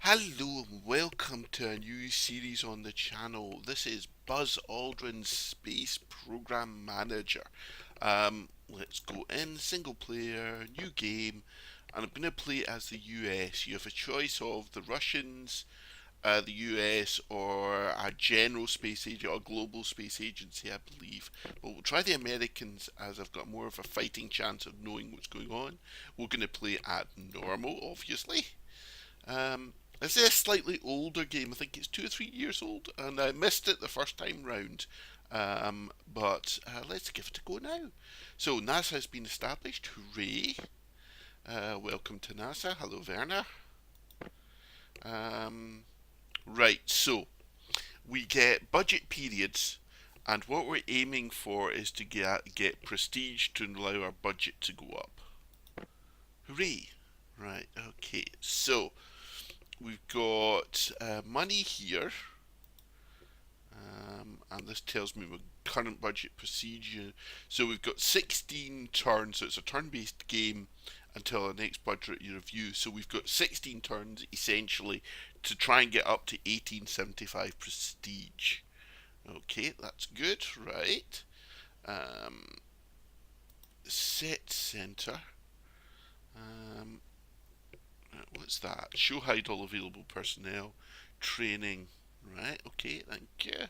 Hello and welcome to a new series on the channel. This is Buzz Aldrin's Space Program Manager. Let's go in, single player, new game, and I'm going to play as the US. You have a choice of the Russians, the US, or a general space agent or global space agency, I believe. But we'll try the Americans as I've got more of a fighting chance of knowing what's going on. We're going to play at normal, obviously. This is a slightly older game. I think it's 2 or 3 years old, and I missed it the first time round. But let's give it a go now. So NASA has been established. Hooray! Welcome to NASA. Hello, Werner. Um, right. So we get budget periods, and what we're aiming for is to get prestige to allow our budget to go up. Hooray! Right. Okay. So we've got money here, and this tells me my current budget procedure. So we've got 16 turns, so it's a turn-based game until our next budget review. So we've got 16 turns essentially to try and get up to 1875 prestige. Okay, that's good, right? Um, Set center. Um, what's that? Show hide all available personnel. Training. Right, okay, thank you.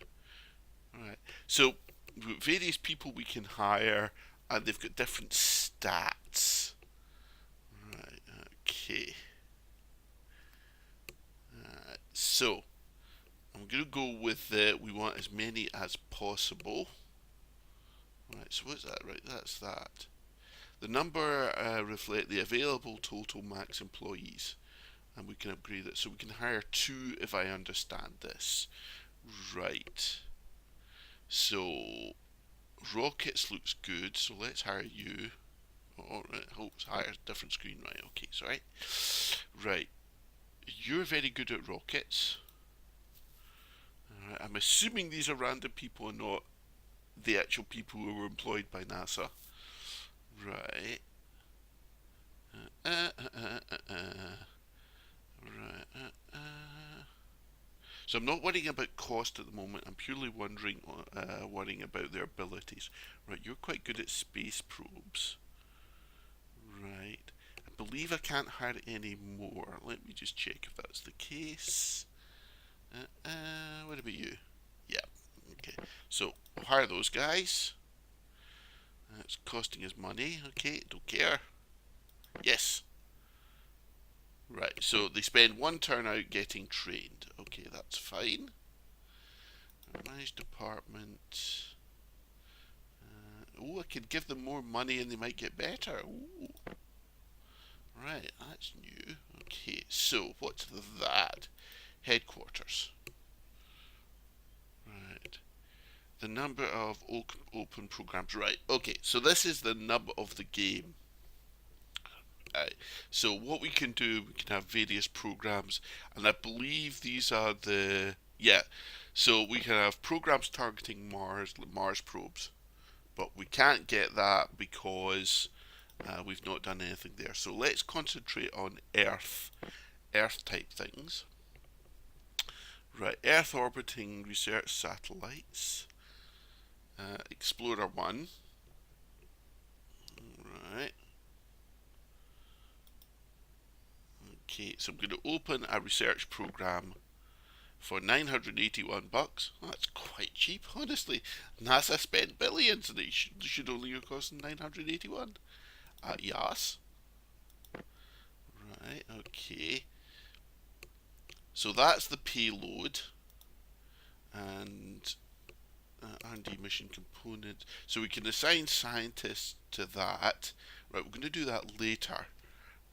Right. So various people we can hire, and they've got different stats. Right. Okay. So I'm going to go with we want as many as possible. Right. So what's that? Right. That's that. The number reflect the available total max employees, and we can upgrade it. So we can hire two if I understand this. Right. So rockets looks good. So let's hire you. Oh, right. Oh, it's higher, different screen. Right, okay, sorry. Right, you're very good at rockets. Right, I'm assuming these are random people and not the actual people who were employed by NASA. Right. Right. So I'm not worrying about cost at the moment. I'm purely worrying about their abilities. Right, you're quite good at space probes. Right. I believe I can't hire any more. Let me just check if that's the case. What about you? Yeah. Okay. So we'll hire those guys. It's costing us money. Okay. Don't care. Yes. Right. So they spend one turn out getting trained. Okay, that's fine. Manage department. Oh, I could give them more money and they might get better. Ooh. Right, that's new. Okay, so what's that? Headquarters. Right. The number of open programs. Right, okay, so this is the nub of the game. Right. So what we can do, we can have various programs, and I believe these are the yeah. So we can have programs targeting Mars probes, but we can't get that because we've not done anything there. So let's concentrate on Earth type things. Right, Earth orbiting research satellites. Explorer 1. Right. Okay, so I'm going to open a research program for 981 bucks. That's quite cheap, honestly. NASA spent billions and it should only have cost 981. Yes. Right, okay. So that's the payload. And R&D mission component. So we can assign scientists to that. Right, we're going to do that later.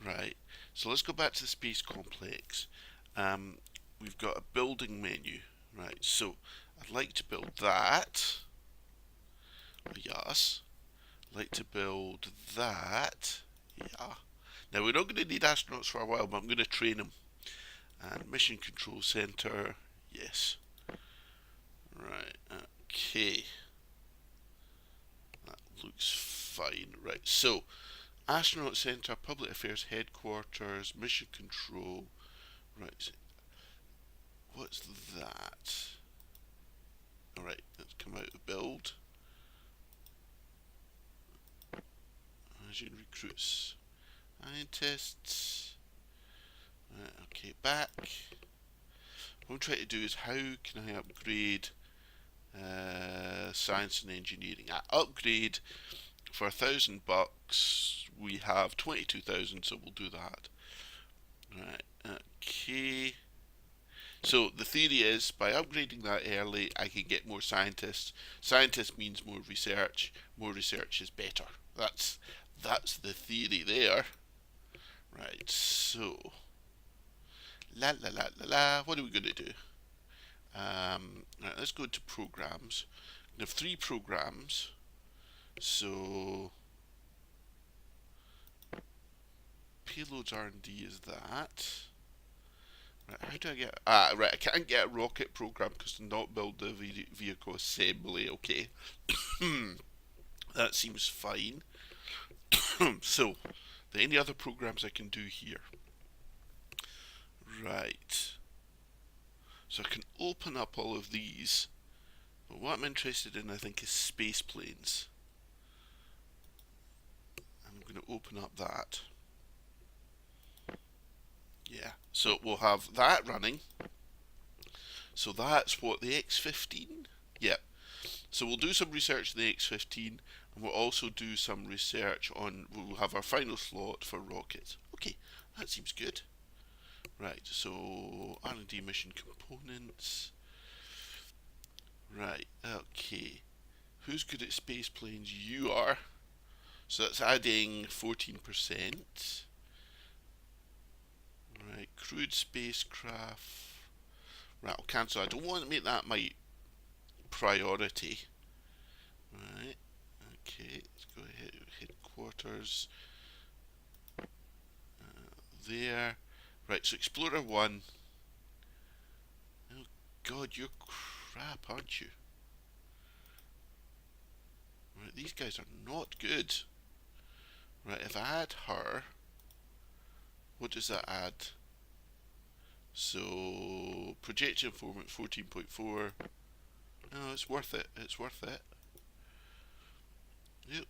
Right, so let's go back to the space complex. We've got a building menu. Right, so I'd like to build that. Yes. I'd like to build that. Yeah. Now we're not going to need astronauts for a while, but I'm going to train them. And mission control center. Yes. Right. Okay. That looks fine. Right. So, astronaut center, public affairs headquarters, mission control. Right. What's that? Alright, let's come out of build. Agent recruits scientists. Right, okay, back. What I'm trying to do is how can I upgrade science and engineering? Upgrade for $1,000. We have 22,000, so we'll do that. Right, okay. So the theory is by upgrading that early, I can get more scientists. Scientists means more research. More research is better. That's the theory there. Right. So la la la la la. What are we going to do? Right, let's go to programs. We have 3 programs. So payloads R&D is that. Right, how do I get... right, I can't get a rocket program because to not build the vehicle assembly, okay. That seems fine. So, any other programs I can do here? Right. So I can open up all of these, but what I'm interested in, I think, is space planes. I'm going to open up that. Yeah, so we'll have that running. So that's what, the X-15? Yeah. So we'll do some research on the X-15, and we'll also do some research on, we'll have our final slot for rockets. Okay, that seems good. Right, so R&D mission components. Right, okay. Who's good at space planes? You are. So that's adding 14%. Right, crewed spacecraft. Right, I'll cancel. I don't want to make that my priority. Right, okay, let's go ahead. Headquarters. There. Right, so Explorer 1. Oh god, you're crap, aren't you? Right, these guys are not good. Right, if I add her, what does that add? So, projection informant 14.4. No, it's worth it. It's worth it. Yep.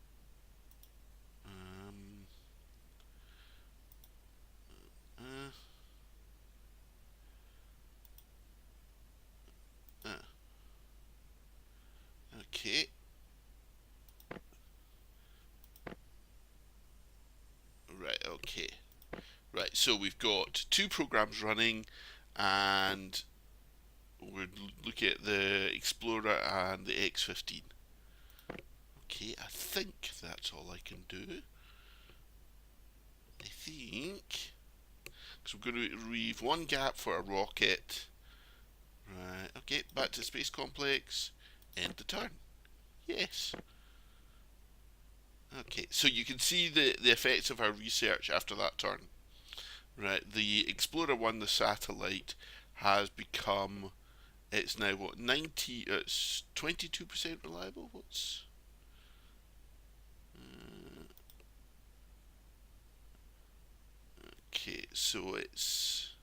Uh, uh, okay. Right, okay. Right, so we've got 2 programs running, and we're looking at the Explorer and the X-15. Okay, I think that's all I can do. I think. Because we're going to leave 1 gap for a rocket. Right, okay, back to Space Complex. End the turn. Yes. Okay, so you can see the effects of our research after that turn. Right, the Explorer 1, the satellite, has become, it's now what, 90, it's 22% reliable? What's... okay, so it's...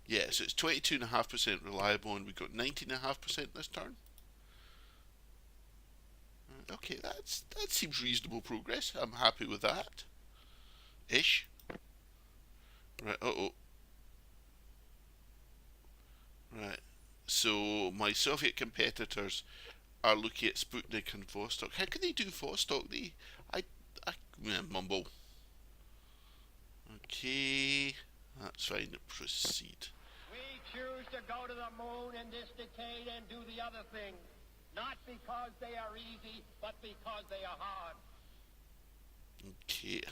yeah, so it's 22.5% reliable, and we've got 19.5% this turn. Okay, that seems reasonable progress. I'm happy with that. Ish. Right, uh-oh. Right. So my Soviet competitors are looking at Sputnik and Vostok. How can they do Vostok? I mumble. Okay, that's fine. Proceed. We choose to go to the moon in this decade and do the other things, not because they are easy, but because they are hard. Okay.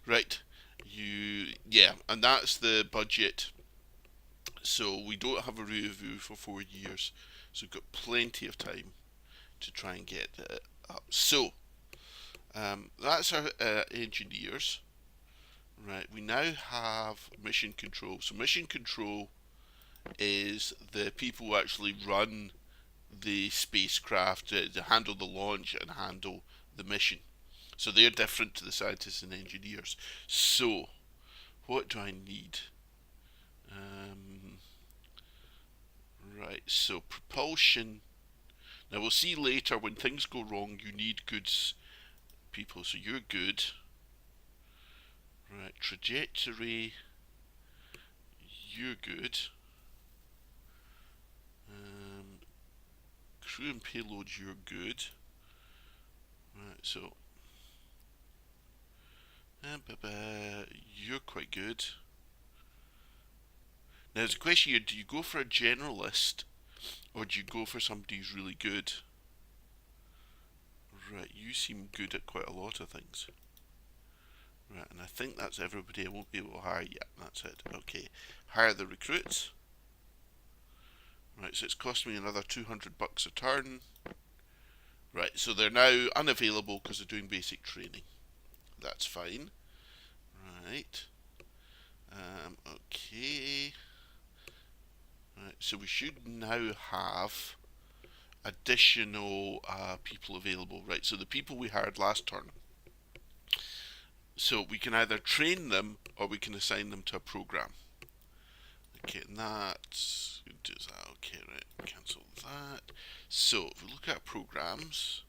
Right. Yeah, and that's the budget. So we don't have a review for 4 years, so we've got plenty of time to try and get it up. So that's our engineers. Right, we now have mission control. So mission control is the people who actually run the spacecraft to handle the launch and handle the mission. So they're different to the scientists and engineers. So what do I need? so propulsion. Now we'll see later when things go wrong, you need goods people, so you're good. Right, trajectory, you're good. Um, crew and payload, you're good. Right, so you're quite good. Now there's a question here, do you go for a generalist or do you go for somebody who's really good? Right, you seem good at quite a lot of things. Right, and I think that's everybody. I won't be able to hire yet. That's it. Okay, hire the recruits. Right, so it's cost me another $200 a turn. Right, so they're now unavailable because they're doing basic training. That's fine. Right. Okay. Right, so we should now have additional people available. Right, so the people we hired last turn. So we can either train them or we can assign them to a program. Okay, and that's does that. Okay, right, cancel that. So if we look at programs,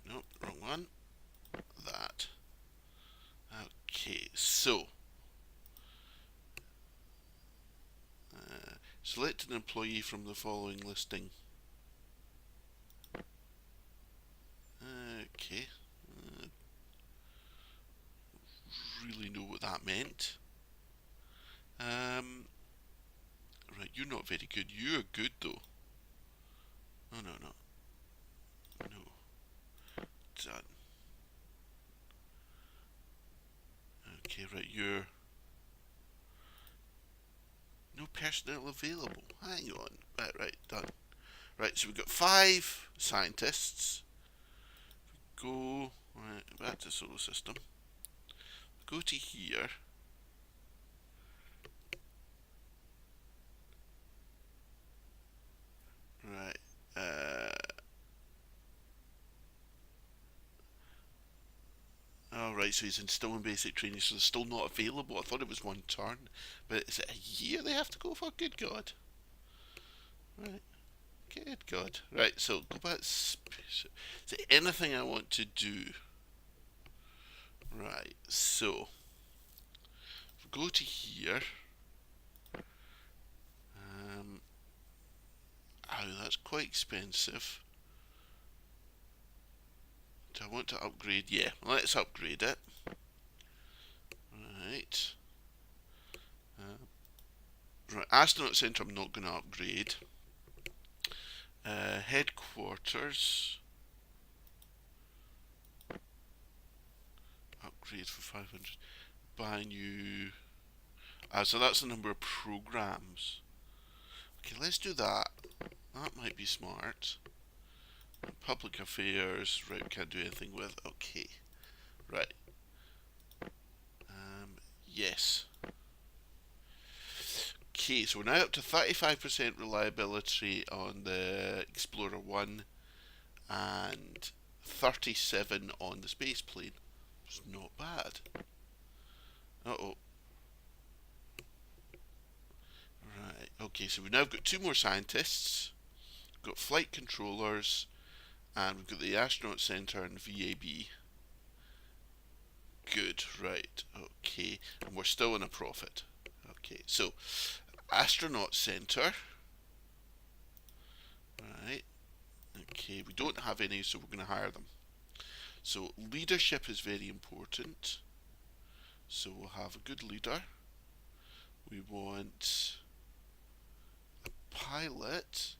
nope, wrong one. That. Okay, so select an employee from the following listing. Okay, really know what that meant. Right, you're not very good. You're good though. Oh no, no, done. Okay, right, you're no personnel available. Hang on. Right, done. Right, so we've got 5 scientists. Go right back to solar system. Go to here. Right. Right, so he's still in basic training, so they're still not available. I thought it was one turn, but is it a year they have to go for? Good God. Right. Good God. Right, so go back. Is there anything I want to do? Right, so go to here. Oh, that's quite expensive. Do I want to upgrade? Yeah, let's upgrade it. Right. Right, Astronaut Centre I'm not going to upgrade. Headquarters. Upgrade for 500. Buy new. So that's the number of programs. Okay, let's do that. That might be smart. Public affairs. Right, we can't do anything with. Okay. Right. Yes. Okay, so we're now up to 35% reliability on the Explorer 1 and 37 on the space plane. It's not bad. Uh-oh. Right, okay, so we've now got 2 more scientists. We've got flight controllers, and we've got the Astronaut Centre and VAB. Good, right, okay. And we're still in a profit. Okay, so Astronaut Centre. Right, okay, we don't have any, so we're going to hire them. So leadership is very important. So we'll have a good leader. We want a pilot.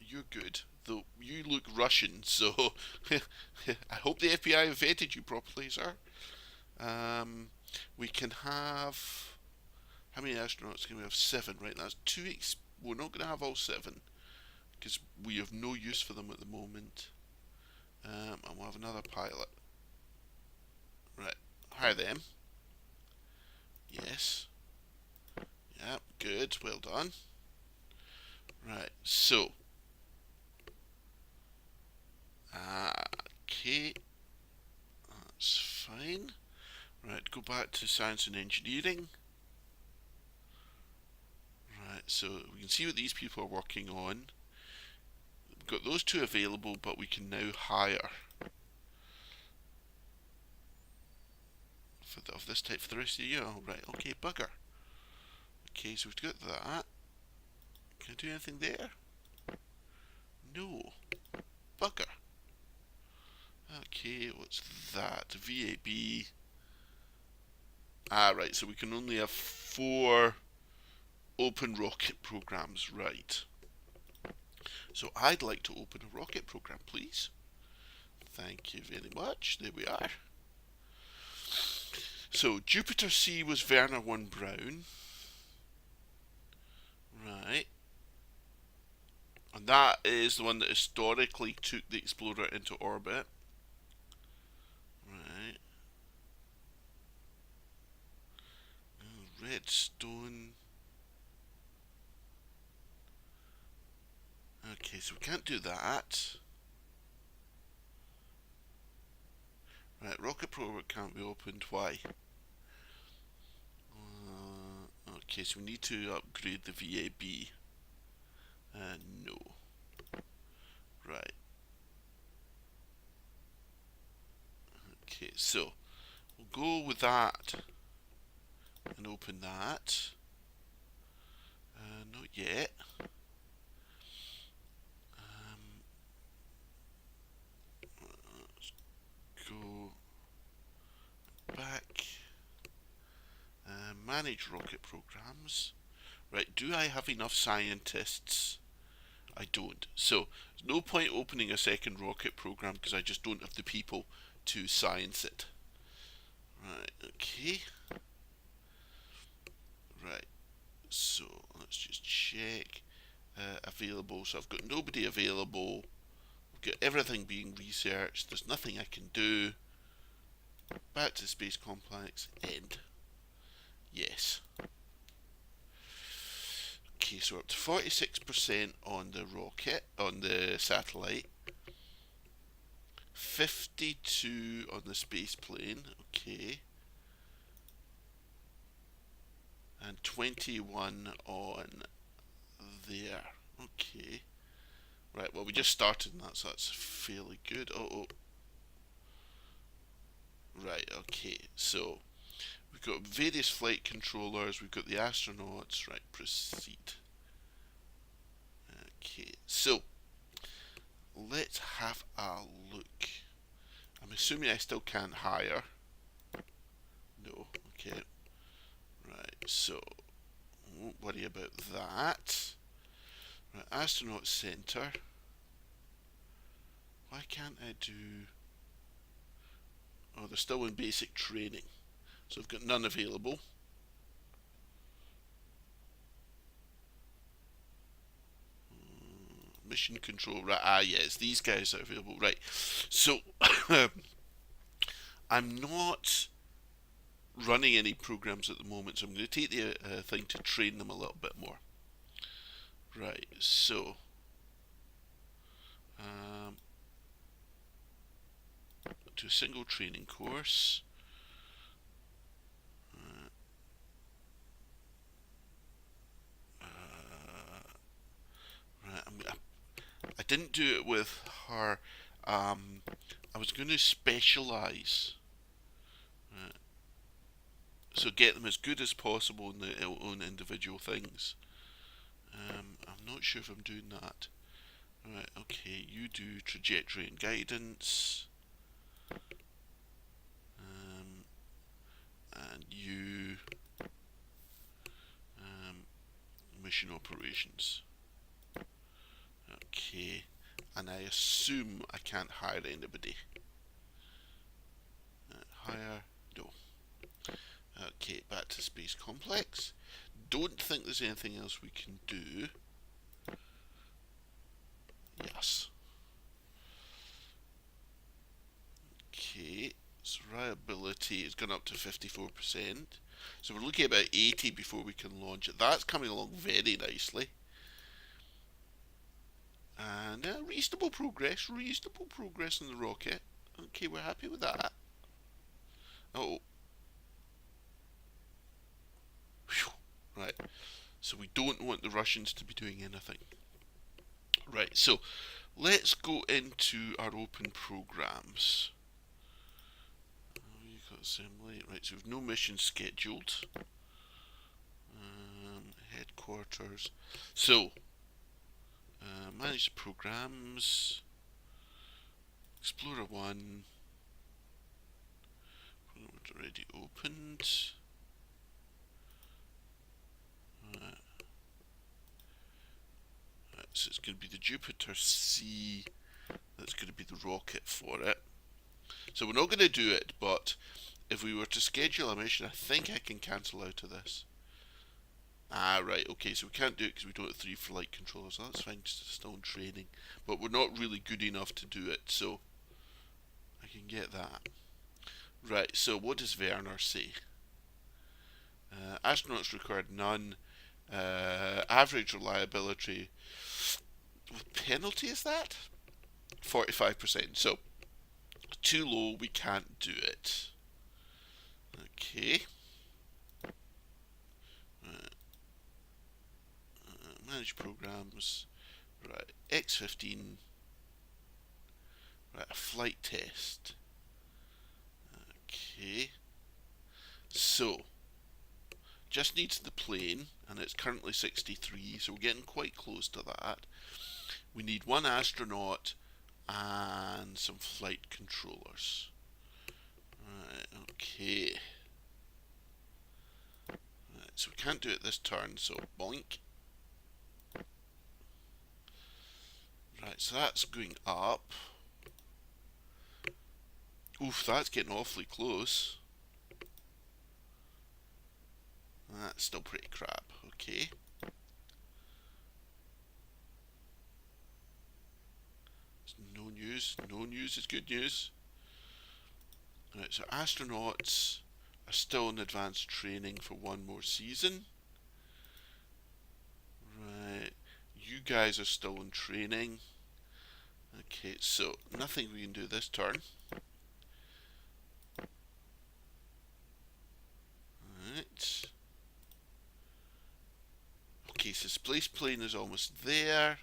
You're good, though you look Russian, so I hope the FBI vetted you properly, sir. We can have. How many astronauts can we have? 7, right? That's 2 we're not going to have all 7 because we have no use for them at the moment. And we'll have another pilot. Right, hire them. Yes. Yeah, good, well done. Right, so. Okay, that's fine. Right, go back to science and engineering. Right, So we can see what these people are working on. We've got those two available, but we can now hire of this type for the rest of the year. Oh, right, okay, bugger. Okay, so we've got that. Can I do anything there? No. Bugger. Okay, what's that? VAB. Ah, right, so we can only have 4 open rocket programs, right. So I'd like to open a rocket program, please. Thank you very much. There we are. So Jupiter C was Werner 1 Brown. Right. And that is the one that historically took the Explorer into orbit. Right. Redstone. Okay, so we can't do that. Right, rocket program can't be opened. Why? Okay, so we need to upgrade the VAB. No. Right. Okay, so we'll go with that and open that. Not yet. Let's go back. Manage rocket programs. Right, do I have enough scientists? I don't. So, there's no point opening a second rocket program because I just don't have the people to science it. Right, okay. Right, so let's just check. Available, so I've got nobody available. I've got everything being researched. There's nothing I can do. Back to the space complex. End. Yes. Okay, so we're up to 46% on the rocket, on the satellite. 52 on the space plane. Okay. And 21 on there. Okay. Right, well, we just started in that, so that's fairly good. Oh. Right, okay. So, we've got various flight controllers. We've got the astronauts. Right, proceed. Okay, so, let's have a look. I'm assuming I still can't hire. No, okay. Right, so, won't worry about that. Right, astronaut center. Why can't I do... Oh, they're still in basic training. So I've got none available. Mission control, right, yes, these guys are available, right. So, I'm not running any programs at the moment, so I'm going to take the thing to train them a little bit more. Right, so, to a single training course. Right, I didn't do it with her. I was going to specialise. Right. So get them as good as possible in their own individual things. I'm not sure if I'm doing that. Right, okay, you do trajectory and guidance. And you mission operations. Okay, and I assume I can't hire anybody. Hire, no. Okay, back to space complex. Don't think there's anything else we can do. Yes. Okay, so reliability has gone up to 54%. So we're looking at about 80 before we can launch it. That's coming along very nicely. And reasonable progress on the rocket. Okay, we're happy with that. Oh. Whew. Right. So we don't want the Russians to be doing anything. Right, so let's go into our open programs. We've got assembly. Right, so we've no mission scheduled. Headquarters. So, manage the programs. Explorer 1. Already opened. Right. Right, so it's going to be the Jupiter C. That's going to be the rocket for it. So we're not going to do it, but if we were to schedule a mission, I think I can cancel out of this. Ah, right, okay, so we can't do it because we don't have 3 flight controllers. So that's fine, just still in training. But we're not really good enough to do it, so I can get that. Right, so what does Werner say? Astronauts required none. Average reliability. What penalty is that? 45%. So, too low, we can't do it. Okay. Manage programs. Right, X15. Right, a flight test. Okay. So, just needs the plane, and it's currently 63, so we're getting quite close to that. We need 1 astronaut and some flight controllers. Right, okay. Right, so we can't do it this turn, so boink. Right, so that's going up. Oof, that's getting awfully close. That's still pretty crap, okay. No news. No news is good news. Right, so astronauts are still in advanced training for 1 more season. Right, you guys are still in training. Okay, so nothing we can do this turn. Right. Okay, so space plane is almost there.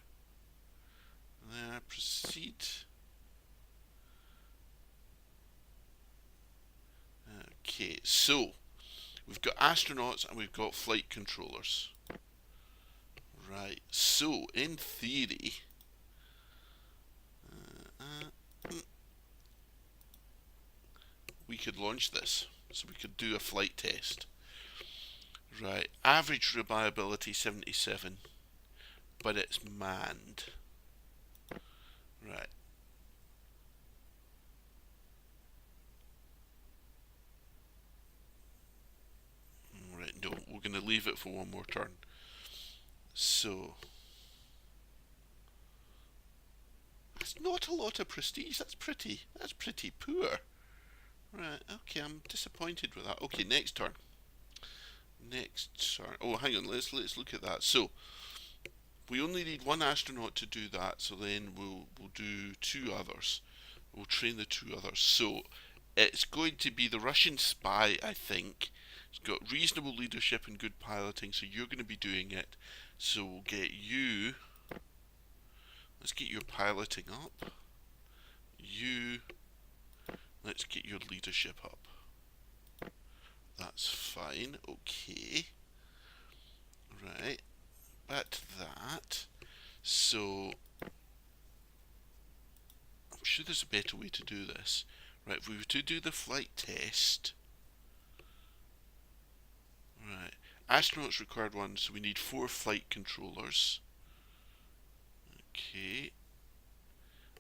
There, proceed. Okay, so we've got astronauts and we've got flight controllers. Right, so in theory, we could launch this. So we could do a flight test. Right, average reliability 77, but it's manned. Right. Right, no, we're going to leave it for 1 more turn. So, that's not a lot of prestige. That's pretty poor. Right, okay, I'm disappointed with that. Okay, next turn. Next turn. Oh, hang on, let's look at that. So, we only need 1 astronaut to do that, so then we'll do 2 others. We'll train the 2 others. So, it's going to be the Russian spy, I think. It's got reasonable leadership and good piloting, so you're going to be doing it. So we'll get you. Let's get your piloting up. You. Let's get your leadership up. That's fine. Okay. Right. Back to that. So, I'm sure there's a better way to do this. Right, if we were to do the flight test. Right. Astronauts required 1, so we need 4 flight controllers. Okay.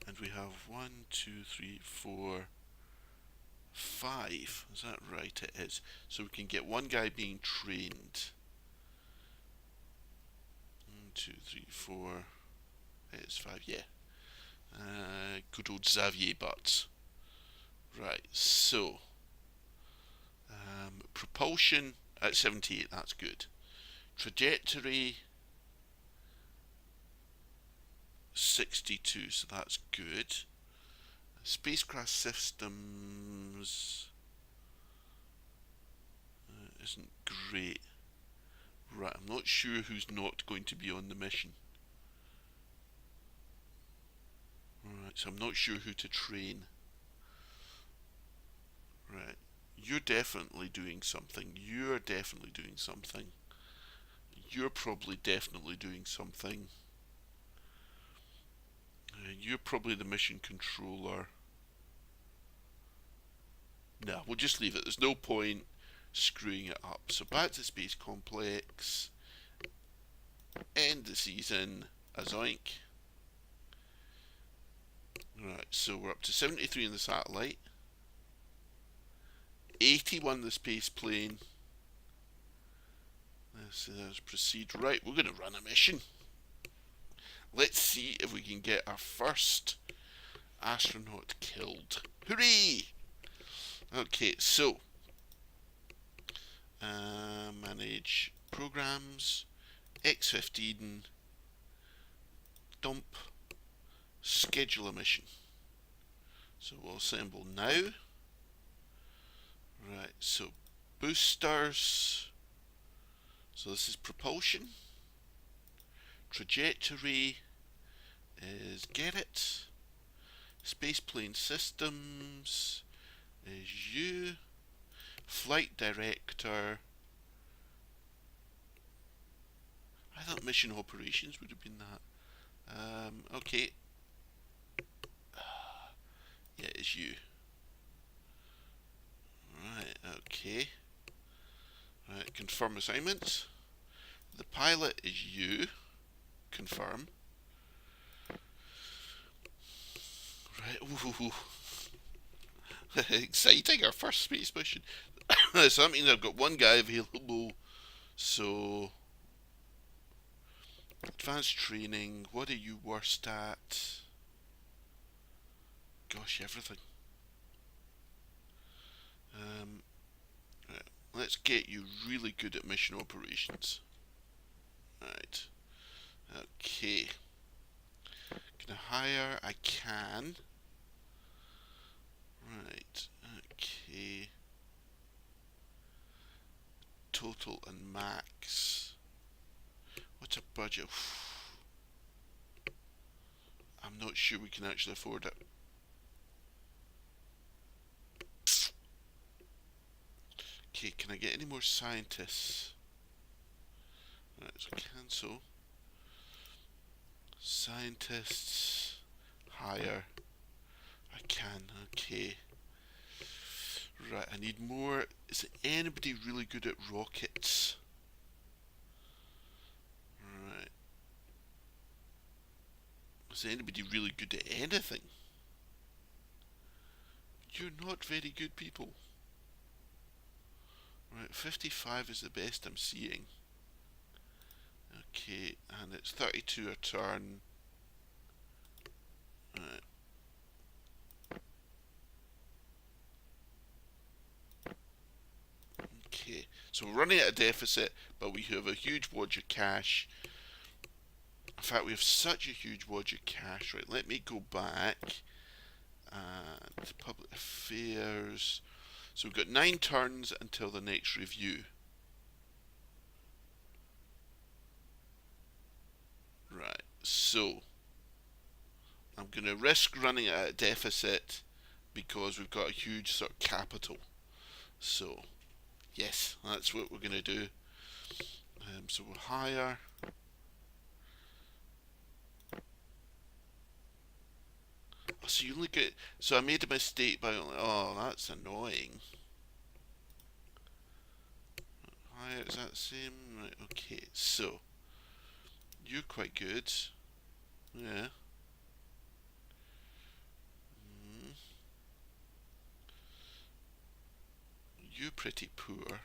And we have 1, 2, 3, 4, 5. Is that right? It is. So we can get 1 guy being trained. 1, 2, 3, 4. It's 5, yeah. Good old Xavier Butts. Right, so. Propulsion at 78, that's good. Trajectory 62, so that's good. Spacecraft systems isn't great. Right, I'm not not sure who's not going to be on the mission. Alright, so I'm not sure who to train. Right. You're definitely doing something. You're definitely doing something. You're probably definitely doing something. You're probably the mission controller. No, we'll just leave it. There's no point screwing it up. So back to Space Complex. End the season. Azoink. Right, so we're up to 73 in the satellite. 81 the space plane. Let's proceed. Right, we're going to run a mission. Let's see if we can get our first astronaut killed. Hooray! Okay, so manage programs, X15, dump, schedule a mission. So we'll assemble now. Right, so boosters. So this is propulsion. Trajectory is get it. Spaceplane systems is you. Flight director. I thought mission operations would have been that. Okay. Yeah, it's you. Right, okay. Right, confirm assignments. The pilot is you. Confirm. Right, ooh. Exciting, our first space mission. So that means I've got one guy available. So, advanced training, what are you worst at? Gosh, everything. Right, let's get you really good at mission operations. Right. Okay. Can I hire? I can. Right. Okay. Total and max. What's a budget? I'm not sure we can actually afford it. Okay, can I get any more scientists? Right, so cancel. Scientists. Hire. I can, okay. Right, I need more. Is anybody really good at rockets? Right. Is anybody really good at anything? You're not very good people. Right, 55 is the best I'm seeing. Okay, and it's 32 a turn. Right. Okay, so we're running at a deficit, but we have a huge wad of cash. In fact, we have such a huge wad of cash. Right, let me go back and public affairs. So we've got 9 turns until the next review. Right, so I'm going to risk running at a deficit because we've got a huge sort of capital. So, yes, that's what we're going to do. So we'll hire. Oh, so you only get. So I made a mistake by. Oh, that's annoying. Hire, is that the same? Right, okay, so. You're quite good. Yeah. Mm. You're pretty poor.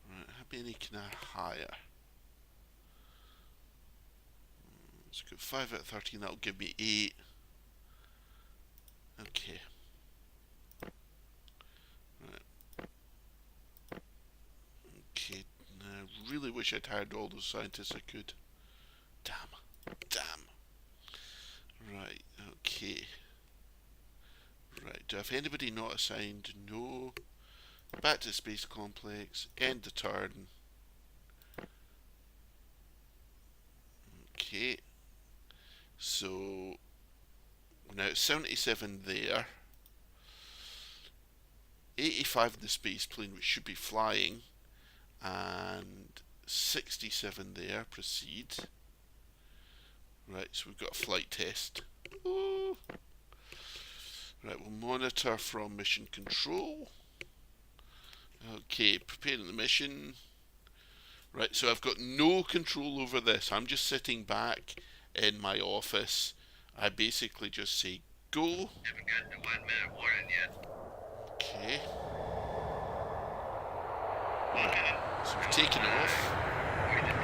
Right, how many can I hire? Let's go 5 out of 13, that'll give me 8. Okay. Right. Okay, I really wish I'd hired all those scientists I could. Damn. Damn. Right, okay. do I have anybody not assigned? No. Back to the space complex. End the turn. Okay. So now it's 77 there. 85 in the space plane, which should be flying, and 67 there. Proceed. Right, so we've got a flight test. Ooh. Right, we'll monitor from mission control. Okay, preparing the mission. Right, so I've got no control over this. I'm just sitting back in my office. I basically just say go. Haven't gotten to 1 minute warning yet. Okay. 1 minute. So we're taking off. Going to 10.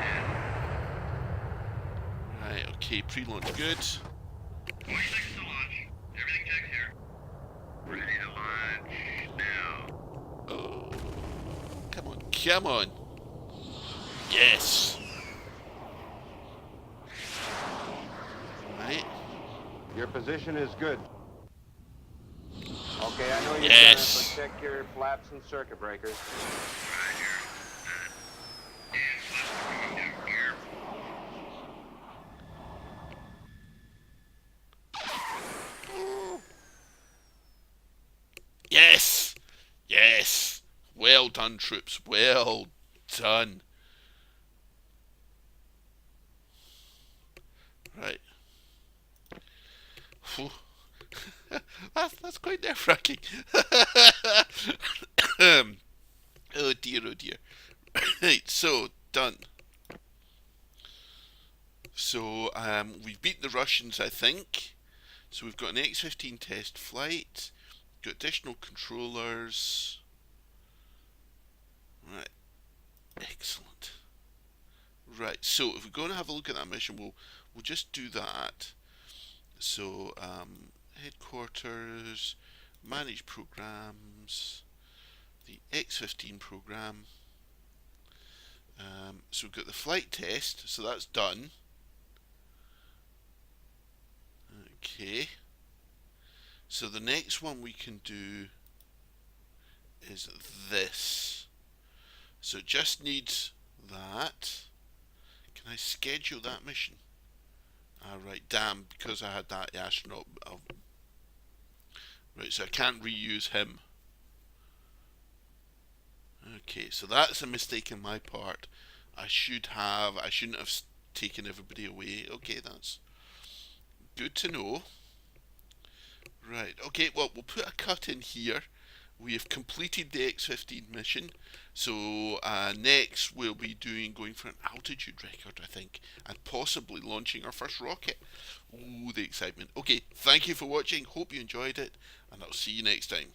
Right, okay, pre-launch good. 20 seconds to launch. Everything checks here. Ready to launch now. Oh. Come on, come on. Yes. Right. Your position is good. Okay, I know you're Yes. gonna protect your flaps and circuit breakers. Roger. And flaps coming down here. Yes. Yes. Well done, troops. Well done. Right. Phew. That's quite nerve-wracking. Oh dear, oh dear. Right, so done. So we've beaten the Russians, I think. So we've got an X-15 test flight. Got additional controllers. Right, excellent. Right, so if we're going to have a look at that mission, we'll just do that. So headquarters, manage programs, the X-15 program. So we've got the flight test, so that's done. Okay. So the next one we can do is this. So it just needs that. Can I schedule that mission? Right, damn, because I had that astronaut. Right, so I can't reuse him. Okay, so that's a mistake on my part. I shouldn't have taken everybody away. Okay, that's good to know. Right, okay, well, we'll put a cut in here. We have completed the X-15 mission. So next we'll be going for an altitude record, I think, and possibly launching our first rocket. Ooh, the excitement. Okay, thank you for watching. Hope you enjoyed it, and I'll see you next time.